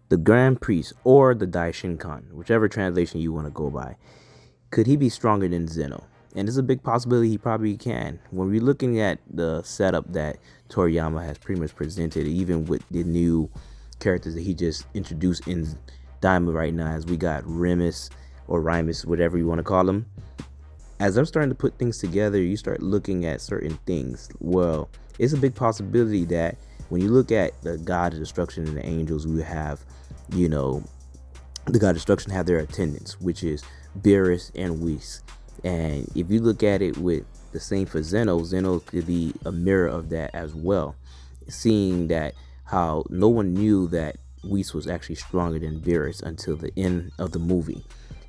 the Grand Priest or the Daishinkan, whichever translation you want to go by, could he be stronger than Zeno? And it's a big possibility he probably can. When we're looking at the setup that Toriyama has pretty much presented, even with the new characters that he just introduced in Daima right now, as we got Remus or Rimus, whatever you want to call him. As I'm starting to put things together, you start looking at certain things. Well, it's a big possibility that when you look at the God of Destruction and the angels, we have, you know, the God of Destruction have their attendants, which is Beerus and Whis. And if you look at it with the same for Zeno, Zeno could be a mirror of that as well. Seeing that how no one knew that Whis was actually stronger than Beerus until the end of the movie.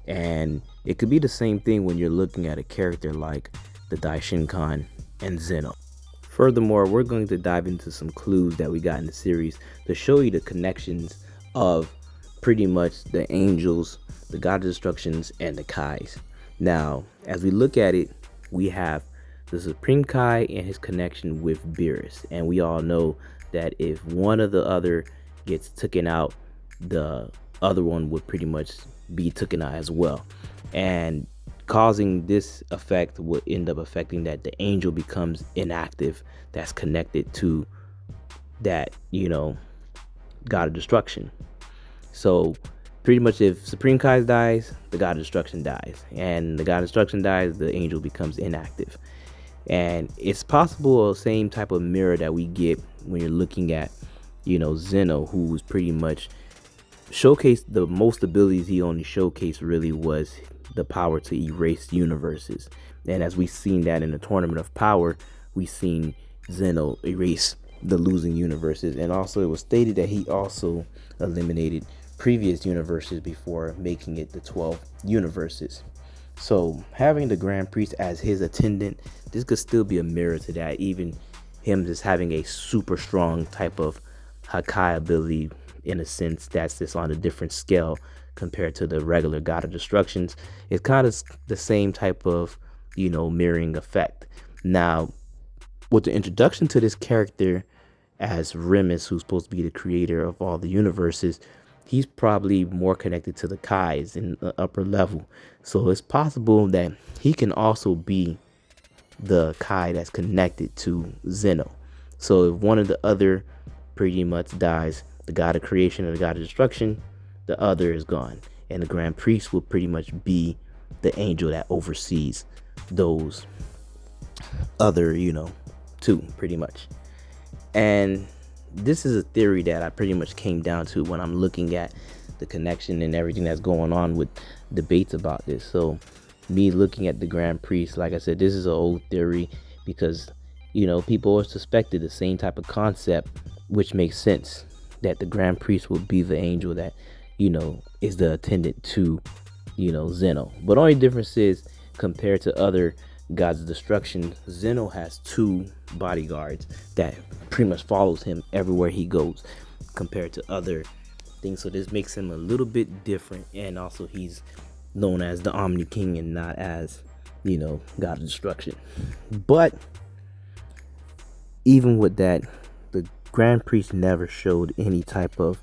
And it could be the same thing when you're looking at a character like the Daishinkan and Zeno. Furthermore, we're going to dive into some clues that we got in the series to show you the connections of pretty much the angels, the God of Destructions, and the Kais. Now, as we look at it, we have the Supreme Kai and his connection with Beerus. And we all know that if one of the other gets taken out, the other one would pretty much be taken out as well. And causing this effect would end up affecting that the angel becomes inactive that's connected to that, God of Destruction. So pretty much if Supreme Kai dies, the God of Destruction dies. And the God of Destruction dies, the angel becomes inactive. And it's possible the same type of mirror that we get when you're looking at, Zeno, who's pretty much showcased the most abilities he only showcased really was the power to erase universes. And as we've seen that in the Tournament of Power, we've seen Zeno erase the losing universes. And also it was stated that he also eliminated previous universes before making it the 12 universes. So having the Grand Priest as his attendant, this could still be a mirror to that. Even him just having a super strong type of Hakai ability, in a sense that's just on a different scale compared to the regular God of Destructions. It's kind of the same type of, mirroring effect. Now, with the introduction to this character as Remus, who's supposed to be the creator of all the universes, he's probably more connected to the Kais in the upper level. So it's possible that he can also be the Kai that's connected to Zeno. So if one of the other pretty much dies, the God of Creation and the God of Destruction, the other is gone. And the Grand Priest will pretty much be the angel that oversees those other, two, pretty much. And this is a theory that I pretty much came down to when I'm looking at the connection and everything that's going on with debates about this. So me looking at the Grand Priest, like I said, this is an old theory because, people always suspected the same type of concept, which makes sense that the Grand Priest will be the angel that, is the attendant to, Zeno. But only difference is compared to other gods of destruction, Zeno has two bodyguards that pretty much follows him everywhere he goes compared to other things. So this makes him a little bit different. And also he's known as the Omni King and not as, God of Destruction. But even with that, the Grand Priest never showed any type of,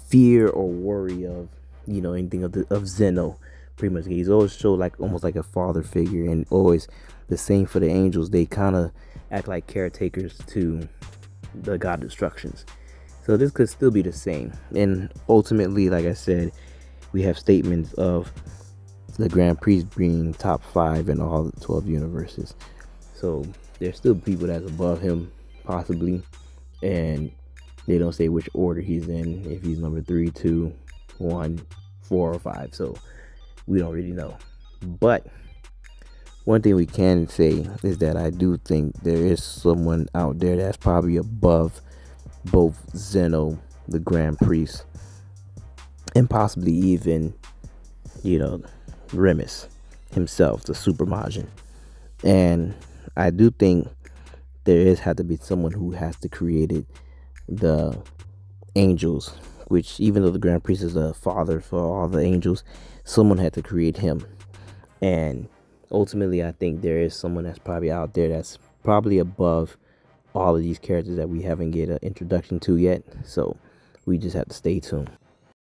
fear or worry of, anything of Zeno. Pretty much, he's always showed like almost like a father figure, and always the same for the angels. They kind of act like caretakers to the God of Destructions. So this could still be the same. And ultimately, like I said, we have statements of the Grand Priest being top 5 in all the 12 universes. So there's still people that's above him, possibly, and they don't say which order he's in, if he's number 3, 2, 1, 4, or 5. So we don't really know. But one thing we can say is that I do think there is someone out there that's probably above both Zeno, the Grand Priest, and possibly even, Remus himself, the Super Majin. And I do think there had to be someone who has to create the angels, which even though the Grand Priest is the father for all the angels, someone had to create him. And ultimately, I think there is someone that's probably out there that's probably above all of these characters that we haven't get an introduction to yet. So We just have to stay tuned.